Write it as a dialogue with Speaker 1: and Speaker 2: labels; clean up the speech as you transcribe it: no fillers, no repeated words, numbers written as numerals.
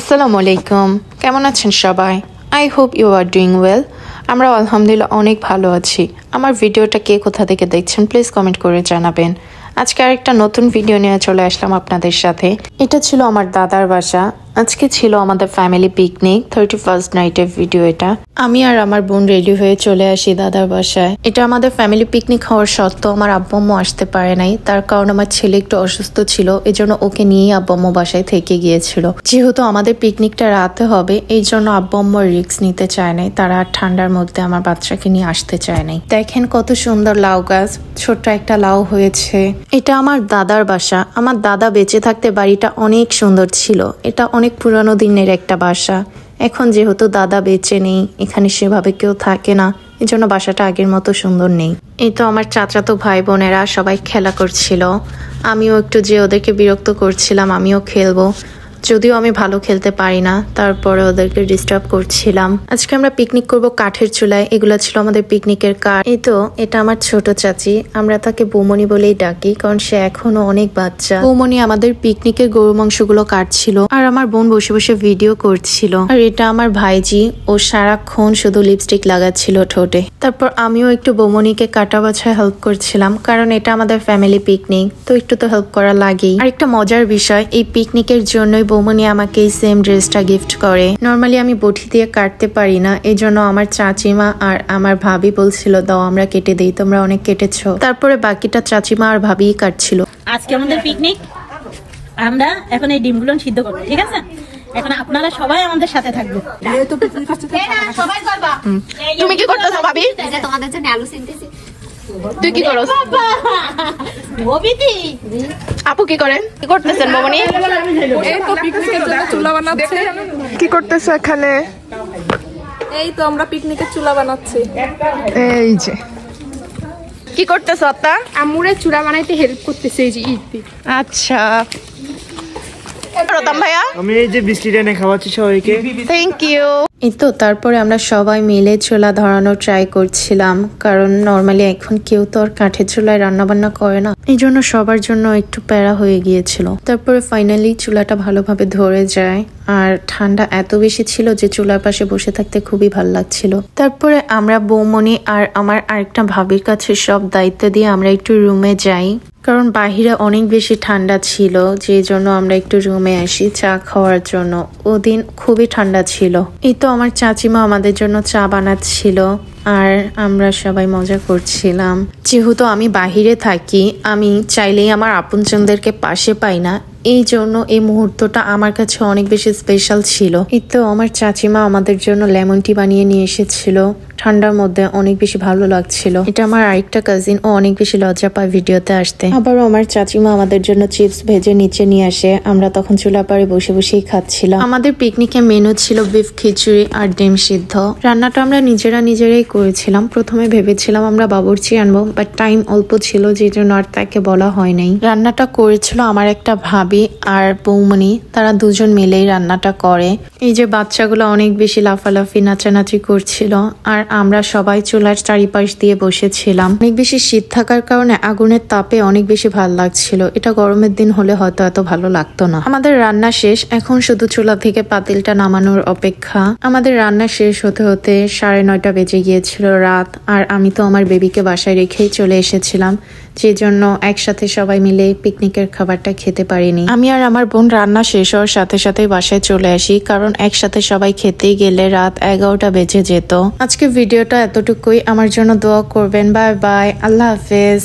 Speaker 1: আসসালামু আলাইকুম, কেমন আছেন সবাই? I hope you are doing well. আমরা আলহামদুলিল্লাহ অনেক ভালো আছি। আমার ভিডিওটা কে কোথা থেকে দেখছেন প্লিজ কমেন্ট করে জানাবেন। আজকে আরেকটা নতুন ভিডিও নিয়ে চলে আসলাম আপনাদের সাথে। এটা ছিল আমার দাদার বাসা। আজকে ছিল আমাদের ফ্যামিলি পিকনিক, 31st নাইটের ভিডিও এটা। আমি আর আমার বোন রেডি হয়ে চলে আসি দাদার বাসায়। এটা আমাদের ফ্যামিলি পিকনিক হওয়ার সত্ত্বেও আমার আব্বু আম্মু আসতে পারে নাই, তার কারণ আমার ছেলে একটু অসুস্থ ছিল, এজন্য ওকে নিয়েই আব্বু আম্মু বাসায় থেকে গিয়েছিল। যেহেতু আমাদের পিকনিকটা রাতে হবে, এই জন্য আব্বু আম্মু রিস্ক নিতে চায় নাই, তারা ঠান্ডার মধ্যে আমার বাচ্চাকে নিয়ে আসতে চায় নাই। দেখেন কত সুন্দর লাউ গাছ, ছোট্ট একটা লাউ হয়েছে। এটা আমার দাদার বাসা। আমার দাদা বেঁচে থাকতে বাড়িটা অনেক সুন্দর ছিল। এটা অনেক পুরানো দিনের একটা বাসা। এখন যেহেতু দাদা বেঁচে নেই, এখানে সেভাবে কেউ থাকে না, এই জন্য বাসাটা আগের মতো সুন্দর নেই। এই তো আমার চাচাতো ভাই বোনেরা সবাই খেলা করছিল, আমিও একটু যে ওদেরকে বিরক্ত করছিলাম, আমিও খেলবো। যদিও আমি ভালো খেলতে পারি না, তারপরে ওদেরকে ডিস্টার্ব করছিলাম। আজকে আমরা পিকনিক করব কাঠের চুলায়। এগুলো ছিল আমাদের পিকনিকের কাঠ। এই তো এটা আমার ছোট চাচি, আমরা তাকে বৌমনি বলেই ডাকি, কারণ সে এখনো অনেক বাচ্চা। বৌমনি আমাদের পিকনিকের গরু মাংসগুলো কাটছিল, আর আমার বোন বসে বসে ভিডিও করছিল। আর এটা আমার ভাইজি, ও সারাক্ষণ শুধু লিপস্টিক লাগাচ্ছিল ঠোঁটে। তারপর আমিও একটু বৌমনিকে কাটা বাছায় হেল্প করছিলাম, কারণ এটা আমাদের ফ্যামিলি পিকনিক, তো একটু তো হেল্প করা লাগেই। আর একটা মজার বিষয়, এই পিকনিকের জন্যই বৌমনি আমাকে এই সেম ড্রেসটা গিফট করে। নর্মালি আমি বটি দিয়ে কাটতে পারি না, এই জন্য আমার চাচিমা আর আমার ভাবি বলছিল দাও আমরা কেটে দিই, তোমরা অনেক কেটেছো। তারপরে বাকিটা চাচিমা আর ভাবিই কাটছিল।
Speaker 2: আজকে আমাদের পিকনিক, আমরা এখন এই ডিমগুলো সিদ্ধ করবো, ঠিক আছে? এখন আপনারা সবাই আমাদের সাথে থাকবে।
Speaker 1: তুমি কি করতেছো ভাবি?
Speaker 3: তোমাদের জন্য আলু সিনতেছি।
Speaker 1: তুই কি করছ? আপু কি করেন? কি করতেছেন বৌমনি?
Speaker 4: এই তো পিকনিকের জন্য চুলা বানাচ্ছে।
Speaker 1: কি করতেছো এখানে?
Speaker 4: এই তো আমরা পিকনিকের চুলা বানাচ্ছি।
Speaker 1: এই যে কি করতেছো আত্তা?
Speaker 4: আমুরে চুলা বানাইতে হেল্প করতেছে এই যে ইতি।
Speaker 1: আচ্ছা রতন ভাইয়া,
Speaker 5: আমি এই যে বিস্কিট এনে খাওয়াচ্ছি সবাইকে।
Speaker 1: Thank you. এই তো তারপরে আমরা সবাই মিলে চুলা ধরানোর ট্রাই করছিলাম, কারণ নর্মালি এখন কেউ তো আর কাঠের চুলায় রান্না বান্না করে না, এই জন্য সবার জন্য একটু প্যারা হয়ে গিয়েছিল। তারপরে ফাইনালি চুলাটা ভালোভাবে ধরে যায়, আর ঠান্ডা এত বেশি ছিল যে চুলার পাশে বসে থাকতে খুবই ভালো লাগছিল। তারপরে আমরা বৌমনি আর আমার আরেকটা ভাবির কাছে সব দায়িত্ব দিয়ে আমরা একটু রুমে যাই, কারণ বাহিরে অনেক বেশি ঠান্ডা ছিল, যে জন্য আমরা একটু রুমে আসি চা খাওয়ার জন্য। ওদিন খুবই ঠান্ডা ছিল। এই তো আমার চাচিমা আমাদের জন্য চা বানাচ্ছিল, আর আমরা সবাই মজা করছিলাম। যেহেতু আমি বাহিরে থাকি, আমি চাইলেই আমার আপনজনদেরকে পাশে পাই না, এই জন্য এই মুহূর্তটা আমার কাছে অনেক বেশি স্পেশাল ছিল। এই তো আমার চাচিমা আমাদের জন্য লেমন টি বানিয়ে নিয়ে এসেছিল, ঠান্ডার মধ্যে অনেক বেশি ভালো লাগছিল। এটা আমার আরেকটা কাজিন, ও অনেক বেশি লজ্জা পায় ভিডিওতে আসতে। আবারও আমার চাচিমা আমাদের জন্য চিপস ভেজে নিচে নিয়ে আসে, আমরা তখন চুলা পাড়ে বসে বসেই খাচ্ছিলাম। আমাদের পিকনিকে মেনু ছিল বিফ খিচুড়ি আর ডিম সিদ্ধ। রান্নাটা আমরা নিজেরাই করেছিলাম। প্রথমে ভেবেছিলাম আমরা বাবুর্চি আনবো, বাট টাইম অল্প ছিল, যে জন্য আর তাকে বলা হয় নাই। রান্নাটা করেছিল আমার একটা ভাবি আর বৌমনি, তারা দুজন মিলেই রান্নাটা করে। এই যে বাচ্চাগুলো অনেক বেশি লাফালাফি নাচানাচি করছিল, আর আমরা সবাই চুলার চারিপাশ দিয়ে বসেছিলাম। অনেক বেশি শীত থাকার কারণে আগুনের তাপে অনেক বেশি ভালো লাগছিল। এটা গরমের দিন হলে হয়তো এত ভালো লাগতো না। আমাদের রান্না শেষ, এখন শুধু চুলা থেকে পাতিলটা নামানোর অপেক্ষা। আমাদের রান্না শেষ হতে হতে 9:30 বেজে গিয়েছিল রাত, আর আমি তো আমার বেবিকে বাসায় রেখেই চলে এসেছিলাম, যে জন্য একসাথে সবাই মিলে পিকনিকের খাবারটা খেতে পারিনি। আমি আর আমার বোন রান্না শেষ হওয়ার সাথে সাথে বাসায় চলে আসি, কারণ একসাথে সবাই খেতে গেলে রাত 11টা বেজে যেত। আজকে ভিডিওটা এতটুকুই। আমার জন্য দোয়া করবেন। বাই বাই, আল্লাহ হাফেজ।